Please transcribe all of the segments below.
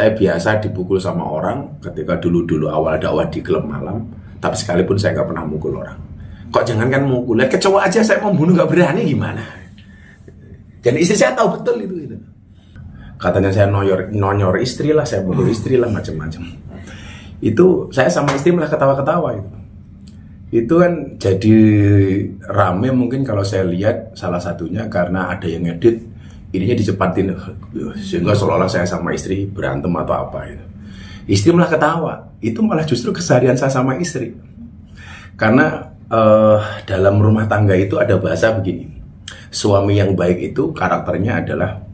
Saya biasa dipukul sama orang ketika dulu-dulu awal dakwah di klub malam, tapi sekalipun saya nggak pernah mukul orang. Kok jangankan mukul, lihat kecoa aja saya mau bunuh nggak berani gimana? Dan istri saya tahu betul itu. Katanya saya nonyor istri lah, saya bunuh istri lah, macam-macam. Itu saya sama istri malah ketawa-ketawa itu. Itu kan jadi rame mungkin kalau saya lihat salah satunya karena ada yang ngedit ininya dicepatin sehingga seolah-olah saya sama istri berantem atau apa itu. Istri malah ketawa. Itu malah justru keseharian saya sama istri. Karena dalam rumah tangga itu ada bahasa begini. Suami yang baik itu karakternya adalah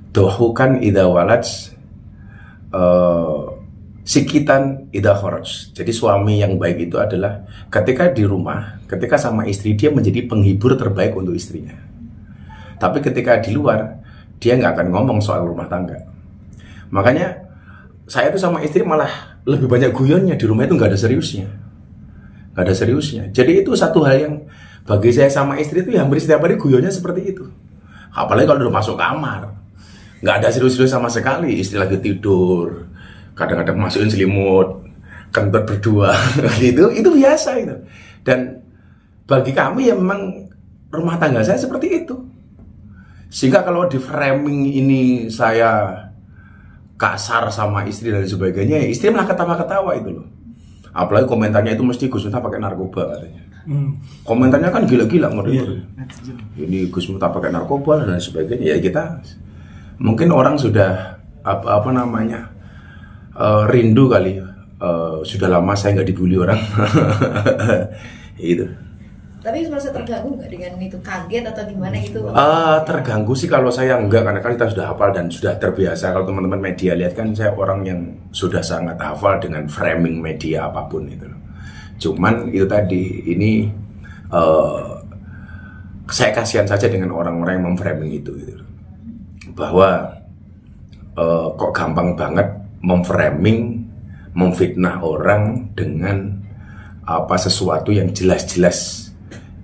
dohukan idza walaj sikitan idza kharaj. Jadi suami yang baik itu adalah ketika di rumah, ketika sama istri dia menjadi penghibur terbaik untuk istrinya. Tapi ketika di luar, dia nggak akan ngomong soal rumah tangga. Makanya saya tuh sama istri malah lebih banyak guyonnya, di rumah itu nggak ada seriusnya. Nggak ada seriusnya. Jadi itu satu hal yang bagi saya sama istri itu ya hampir setiap hari guyonnya seperti itu. Apalagi kalau udah masuk kamar. Nggak ada serius-serius sama sekali. Istri lagi tidur, kadang-kadang masukin selimut, kentut berdua, gitu. Itu biasa itu. Dan bagi kami ya memang rumah tangga saya seperti itu. Sehingga kalau di framing ini saya kasar sama istri dan sebagainya, ya istri malah ketawa-ketawa itu loh. Apalagi komentarnya itu mesti Gus Miftah pakai narkoba katanya. Komentarnya kan gila-gila ngeri-ngeri. Ini Gus Miftah pakai narkoba dan sebagainya. Ya kita mungkin orang sudah apa namanya rindu kali. Sudah lama saya nggak dibully orang. Itu. Tapi merasa terganggu nggak dengan itu, kaget atau gimana gitu? Terganggu sih kalau saya enggak, karena kan kita sudah hafal dan sudah terbiasa. Kalau teman-teman media lihat kan saya orang yang sudah sangat hafal dengan framing media apapun itu. Cuman itu tadi, ini saya kasihan saja dengan orang-orang yang memframing itu gitu. Bahwa kok gampang banget memframing, memfitnah orang dengan apa sesuatu yang jelas-jelas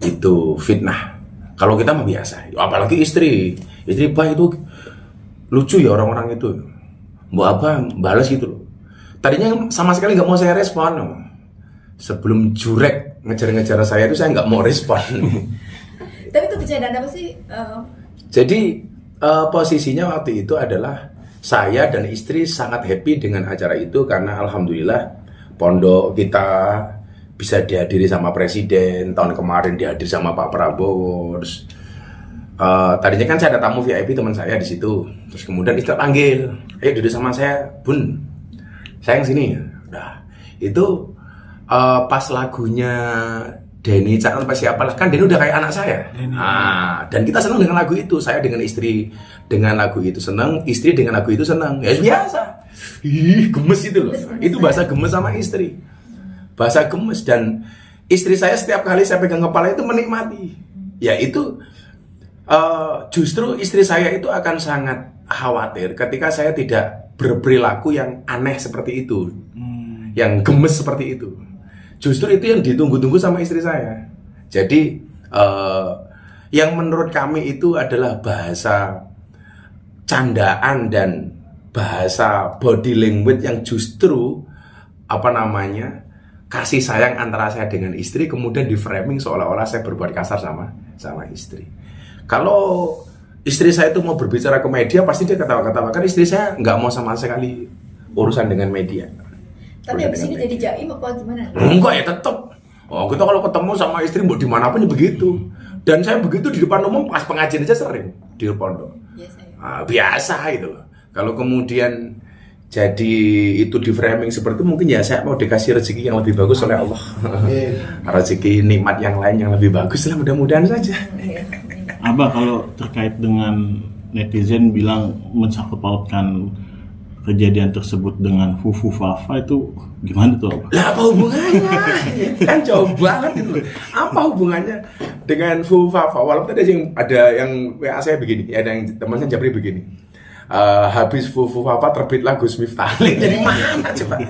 itu fitnah. Kalau kita mah biasa, apalagi istri baik itu lucu ya orang-orang itu. Mbak apa balas gitu loh. Tadinya sama sekali nggak mau saya respon. Sebelum jurek ngejar-ngejar saya itu saya nggak mau respon. Tapi itu kejadian apa sih? Jadi posisinya waktu itu adalah saya dan istri sangat happy dengan acara itu karena alhamdulillah pondok kita bisa dihadiri sama presiden, tahun kemarin dihadiri sama Pak Prabowo. Terus tadinya kan saya ada tamu VIP teman saya di situ. Terus kemudian istri panggil, duduk sama saya, Bun, saya yang sini. Nah, itu pas lagunya Denny Caknan apa siapa lah, kan Denny udah kayak anak saya. Dan kita senang dengan lagu itu. Saya dengan istri dengan lagu itu senang, istri dengan lagu itu senang. Ya biasa. Gemes itu loh. Itu bahasa gemes sama istri. Bahasa gemes, dan istri saya setiap kali saya pegang kepala itu menikmati. Ya itu justru istri saya itu akan sangat khawatir ketika saya tidak berperilaku yang aneh seperti itu, yang gemes seperti itu. Justru itu yang ditunggu-tunggu sama istri saya. Jadi yang menurut kami itu adalah bahasa candaan dan bahasa body language yang justru apa namanya kasih sayang antara saya dengan istri, kemudian di framing seolah-olah saya berbuat kasar sama istri. Kalau istri saya itu mau berbicara ke media, pasti dia ketawa-ketawa. Kan istri saya nggak mau sama sekali urusan dengan media. Tapi abis ini jadi jaim apa gimana? Enggak ya, tetap. Kita kalau ketemu sama istri mau dimanapun ya begitu. Dan saya begitu di depan umum pas pengajian aja sering di pondok. Biasa itu loh. Kalau kemudian jadi itu di framing seperti itu, mungkin ya saya mau dikasih rezeki yang lebih bagus oleh Allah. Rezeki nikmat yang lain yang lebih bagus lah, mudah-mudahan saja. Abah, kalau terkait dengan netizen bilang mensangkut pautkan kejadian tersebut dengan Fufu Fafa, itu gimana tuh Abah? Lah apa hubungannya? Kan jauh banget itu. Apa hubungannya dengan Fufu Fafa? Walaupun ada yang WA saya begini, ada yang teman saya Japri begini. Habis Fufu Fafa terbitlah Gus Miftah. Jadi mana coba?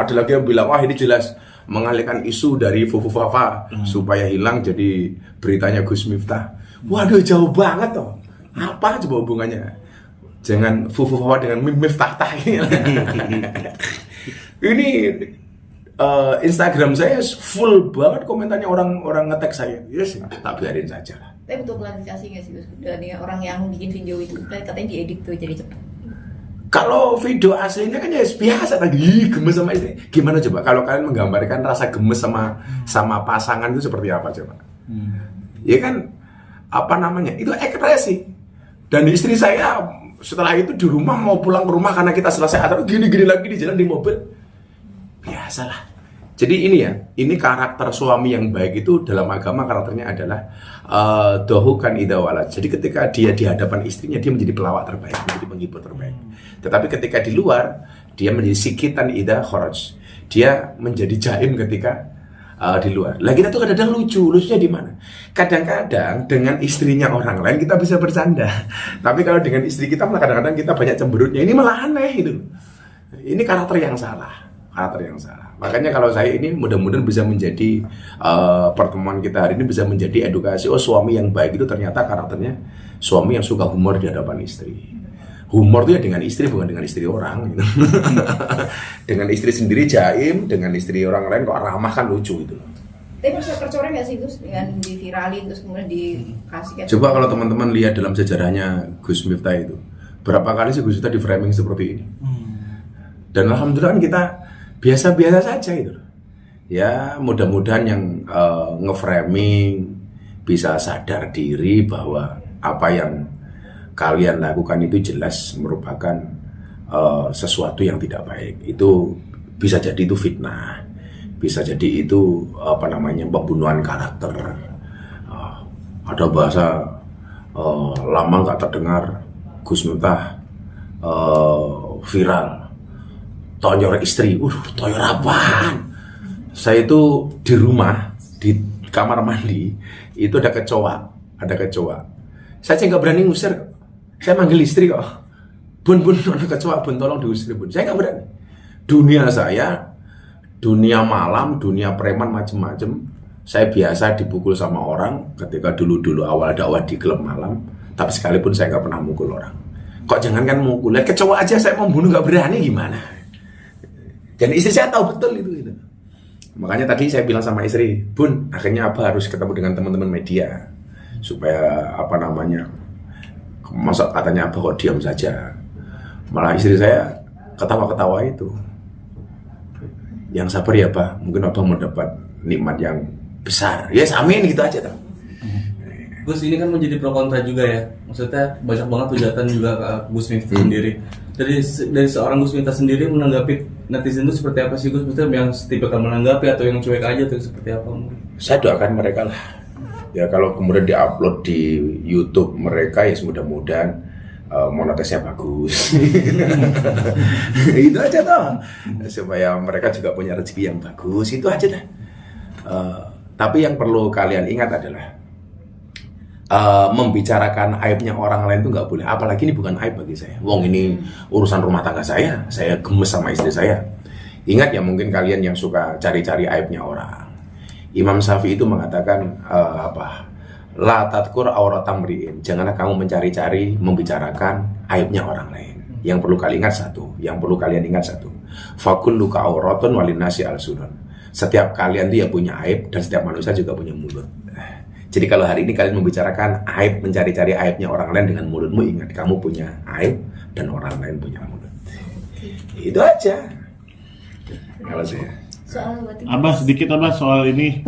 Ada lagi yang bilang, wah ini jelas mengalihkan isu dari Fufu Fafa supaya hilang jadi beritanya Gus Miftah. Waduh, jauh banget toh. Apa coba hubungannya? Jangan fufu-fufu dengan Miftah ini. Ini Instagram saya full banget komentarnya orang nge-tag saya. Yes, tak biarin saja lah. Tapi butuh klarifikasi nggak sih Gus? Dari orang yang bikin video itu katanya diedit tuh jadi cepat. Kalau video aslinya kan ya biasa tadi gemes sama istri. Gimana coba kalau kalian menggambarkan rasa gemes sama pasangan itu seperti apa coba? Ya kan apa namanya? Itu ekspresi. Dan istri saya setelah itu di rumah mau pulang ke rumah karena kita selesai atau gini-gini lagi di jalan di mobil. Biasalah. Jadi ini ya, ini karakter suami yang baik itu dalam agama karakternya adalah dohukan ida walad. Jadi ketika dia di hadapan istrinya dia menjadi pelawak terbaik, menjadi penghibur terbaik. Tetapi ketika di luar dia menjadi sikitan ida kharaj. Dia menjadi jaim ketika di luar. Lah kita tuh kadang-kadang lucunya di mana? Kadang-kadang dengan istrinya orang lain kita bisa bercanda. Tapi kalau dengan istri kita malah kadang-kadang kita banyak cemberutnya. Ini malah aneh gitu. Ini karakter yang salah. Makanya kalau saya ini mudah-mudahan bisa menjadi pertemuan kita hari ini bisa menjadi edukasi. Oh, suami yang baik itu ternyata karakternya suami yang suka humor di hadapan istri. Humor itu ya dengan istri, bukan dengan istri orang gitu. Dengan istri sendiri jaim, dengan istri orang lain kok ramah kan lucu gitu. Tapi percaya nggak sih Gus dengan diviralin terus kemudian dikasihkan? Coba kalau teman-teman lihat dalam sejarahnya Gus Miftah itu, berapa kali sih Gus Miftah di framing seperti ini? Dan alhamdulillah kita biasa-biasa saja itu. Ya mudah-mudahan yang nge-framing bisa sadar diri bahwa apa yang kalian lakukan itu jelas merupakan sesuatu yang tidak baik. Itu bisa jadi itu fitnah, bisa jadi itu pembunuhan karakter. Ada bahasa lama nggak terdengar Gus Miftah viral. Toyor istri, toyor apaan? Saya itu di rumah, di kamar mandi, itu ada kecoa. Saya nggak berani ngusir, saya manggil istri kok. Bun, ada kecoa, bun tolong diusir bun. Saya nggak berani. Dunia malam, dunia preman macem-macem. Saya biasa dipukul sama orang ketika dulu awal dakwah di klub malam. Tapi sekalipun saya nggak pernah mukul orang. Kok jangankan mukul, lihat kecoa aja saya membunuh nggak berani gimana? Dan istri saya tahu betul itu. Makanya tadi saya bilang sama istri, Bun, akhirnya Abah harus ketemu dengan teman-teman media supaya masa katanya Abah kok diam saja. Malah istri saya ketawa-ketawa itu. Yang sabar ya Abah, mungkin Abah mendapat nikmat yang besar. Yes, amin gitu aja tuh. Gus, ini kan menjadi pro kontra juga ya. Maksudnya banyak banget hujatan juga ke Gus Miftah sendiri. Dari seorang Gus Miftah sendiri menanggapi netizen itu seperti apa sih Gus? Maksudnya yang tipikal menanggapi atau yang cuek aja tuh seperti apa? Saya doakan mereka lah. Ya kalau kemudian diupload di YouTube mereka ya mudah-mudahan monetisnya bagus. Itu aja toh. Supaya mereka juga punya rezeki yang bagus. Itu aja dah. Tapi yang perlu kalian ingat adalah membicarakan aibnya orang lain itu nggak boleh. Apalagi ini bukan aib bagi saya. Wong ini urusan rumah tangga saya gemes sama istri saya. Ingat ya mungkin kalian yang suka cari-cari aibnya orang. Imam Syafi'i itu mengatakan La tadkur auratam ri'in. Janganlah kamu mencari-cari membicarakan aibnya orang lain. Yang perlu kalian ingat satu. Fakulluka auratun walinasi al-sunan. Setiap kalian itu ya punya aib dan setiap manusia juga punya mulut. Jadi kalau hari ini kalian membicarakan aib, mencari-cari aibnya orang lain dengan mulutmu, ingat kamu punya aib dan orang lain punya mulut. Itu aja. Kalau saya. Abah sedikit soal ini